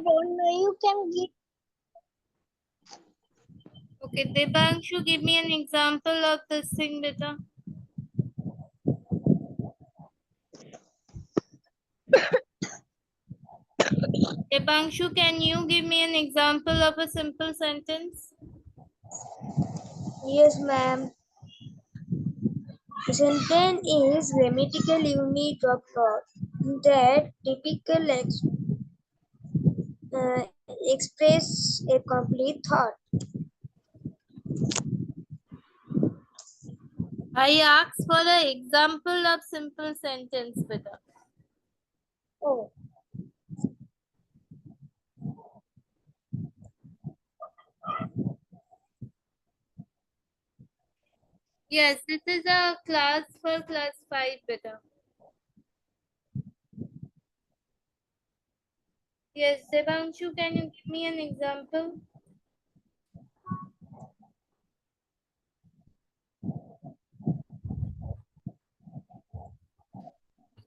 don't know. You can give. Okay, Debanshu, give me an example of this thing, beta. Debanshu, can you give me an example of a simple sentence? Yes, ma'am. Sentence is grammatical unit of thought that typical express a complete thought. I asked for an example of simple sentence, beta. Oh. Yes, this is a class for class 5, beta. Yes, Debanshu, can you give me an example?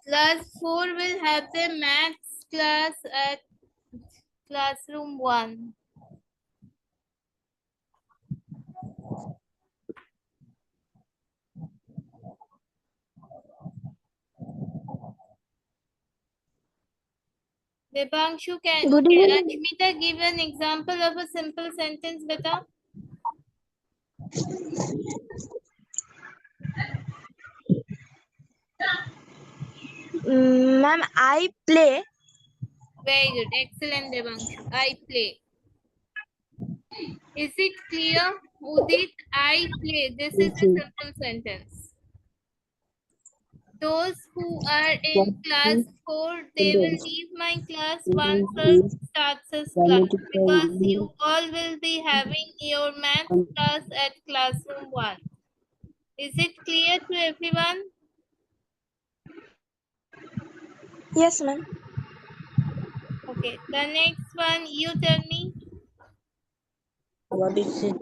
Class 4 will have the maths class at classroom 1. Debanshu, can Good evening. Ashmita give an example of a simple sentence, beta? Ma'am, I play. Very good. Excellent, Debanshu. I play. Is it clear? Udit, I play. This is a simple sentence. Those who are in class 4, they will leave my class once it starts his class, because you all will be having your math class at classroom 1. Is it clear to everyone? Yes, ma'am. Okay, the next one, you tell me. What is it?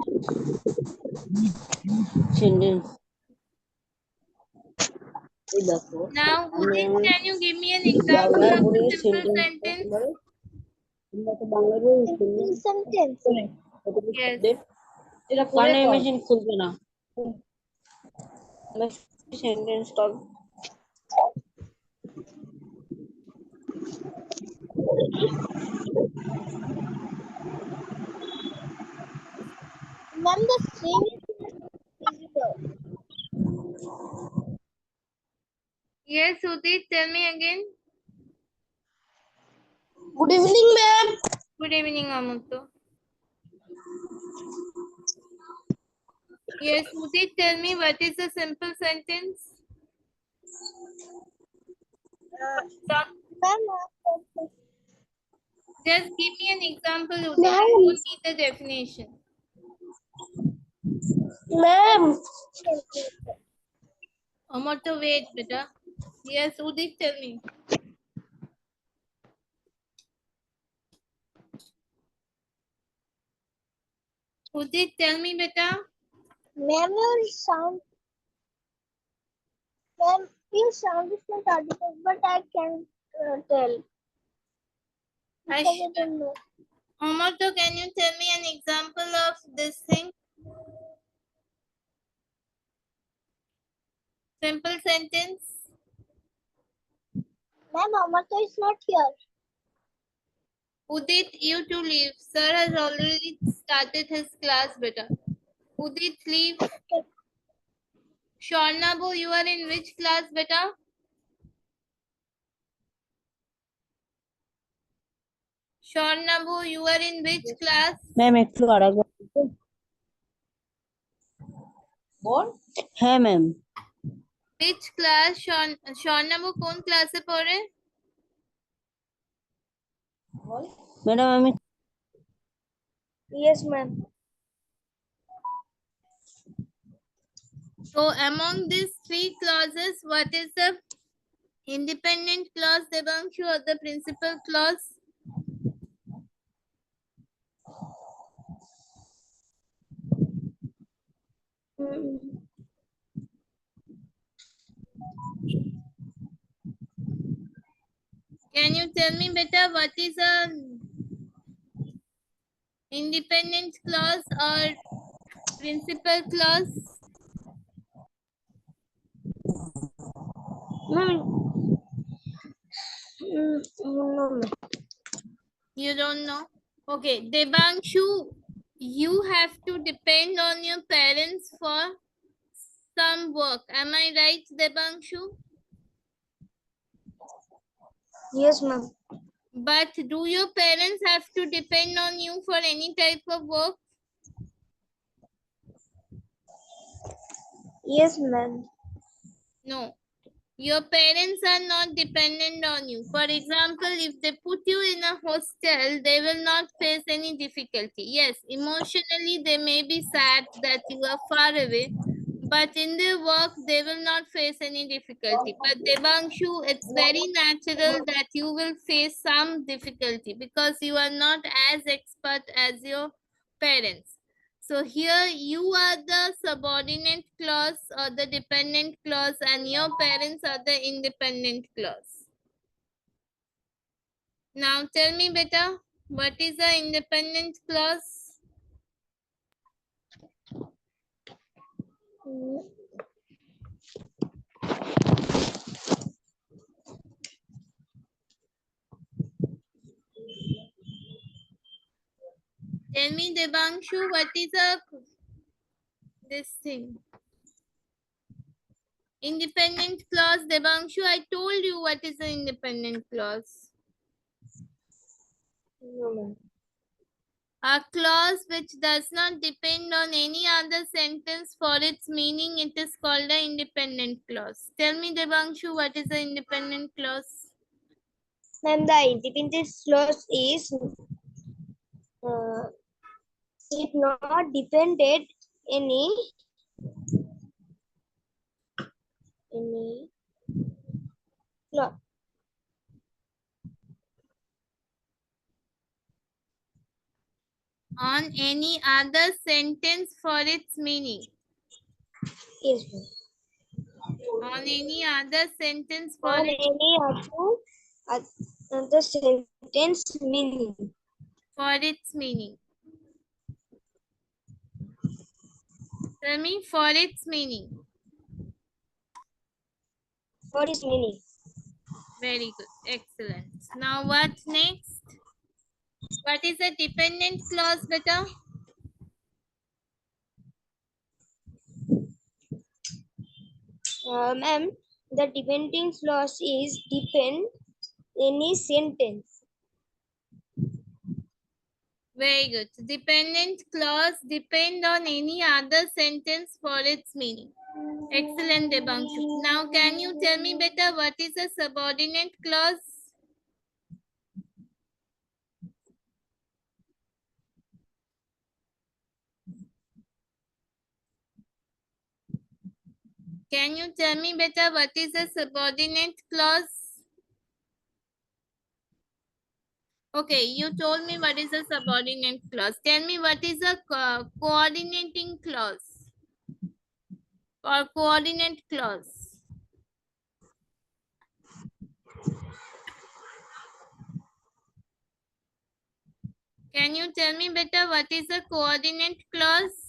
Sentence. Now, Udit, can you give me an example of a simple sentence? Simple sentence. Yes. কানে machine খুলবে না sentence top Ma'am, the screen is visible. Yes, Udit, tell me again. Good evening, ma'am. Good evening, Amutu. Yes, Udit, tell me what is a simple sentence? Ma'am, Just give me an example, Udit. I ma'am, don't need the definition. ma'am. Amutu, wait, beta. Yes, Udit, tell me. Udit, tell me, beta. Ma'am, your sound is not audible, but I can tell. Because I don't know. Amutu, can you tell me an example of this thing? Simple sentence. Ma'am, Amarta is not here. Udit, you to leave. Sir has already started his class, beta. Udit, leave. Shornabu, you are in which class, beta? Shornabu, you are in which class? Ma'am একটু আরেকবার বল হ্যাঁ ma'am Which class? Shornabu, কোন ক্লাসে পড়ে? Madam আমি Yes, ma'am. So among these three clauses, what is the independent clause, Debanshu, or the principal clause? Can you tell me better what is a Independent clause or principal clause? Ma'am, no, ma'am. You don't know? Okay, Debangshu, you have to depend on your parents for some work. Am I right, Debangshu? Yes, ma'am. But do your parents have to depend on you for any type of work? Yes, ma'am. No. Your parents are not dependent on you. For example, if they put you in a hostel, they will not face any difficulty. Yes, emotionally, they may be sad that you are far away, but in their work, they will not face any difficulty. But Devanshu, it's very natural that you will face some difficulty because you are not as expert as your parents. So here you are the subordinate clause or the dependent clause and your parents are the independent clause. Now tell me beta, what is the independent clause? Tell me Debangshu, what is this thing? Independent clause, Debangshu, I told you what is the independent clause. No, ma'am. A clause which does not depend on any other sentence for its meaning, it is called an independent clause. Tell me, Devanshu, what is an independent clause? Ma'am, the independent clause is it not depended any clause. On any other sentence for its meaning. Yes, ma'am. On any other sentence for On its, any other sentence meaning. for its meaning. Tell me, for its meaning. For its meaning. Very good. Excellent. Now what next? What is a dependent clause, beta? Ma'am, the depending clause is depend any sentence. Very good. Dependent clause depend on any other sentence for its meaning. Excellent, Debangshu. Now, can you tell me better what is a subordinate clause? Can you tell me better what is a subordinate clause? Okay, you told me what is a subordinate clause. Tell me what is a coordinating clause or coordinate clause. Can you tell me better what is a coordinate clause?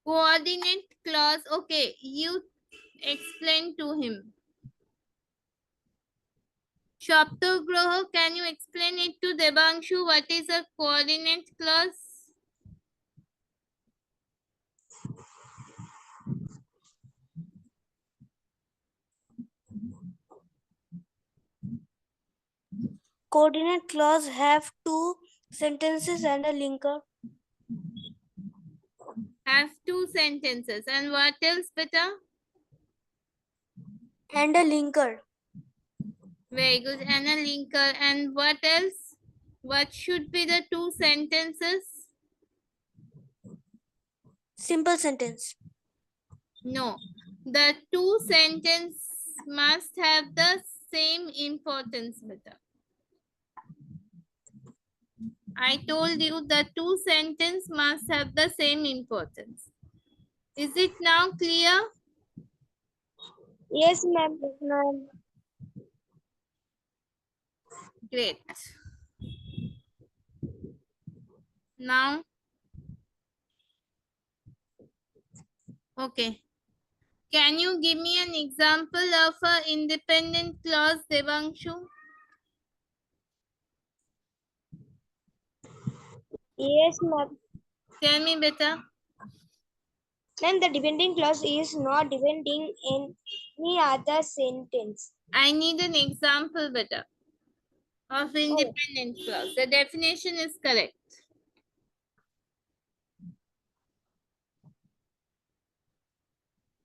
Coordinate clause. Okay, you explain to him. Shaptagroho, can you explain it to Debangshu? What is a coordinate clause? Coordinate clause have two sentences and a linker. Have two sentences. And what else, beta? And a linker. Very good. And a linker. And what else? What should be the two sentences? Simple sentence. No. The two sentences must have the same importance, beta. I told you the two sentences must have the same importance. Is it now clear? Yes, ma'am. Great. Now, okay. Can you give me an example of an independent clause, Devanshu? Yes, ma'am. Tell me better. Ma'am, the depending clause is not depending in any other sentence. I need an example better of Oh, independent clause. The definition is correct.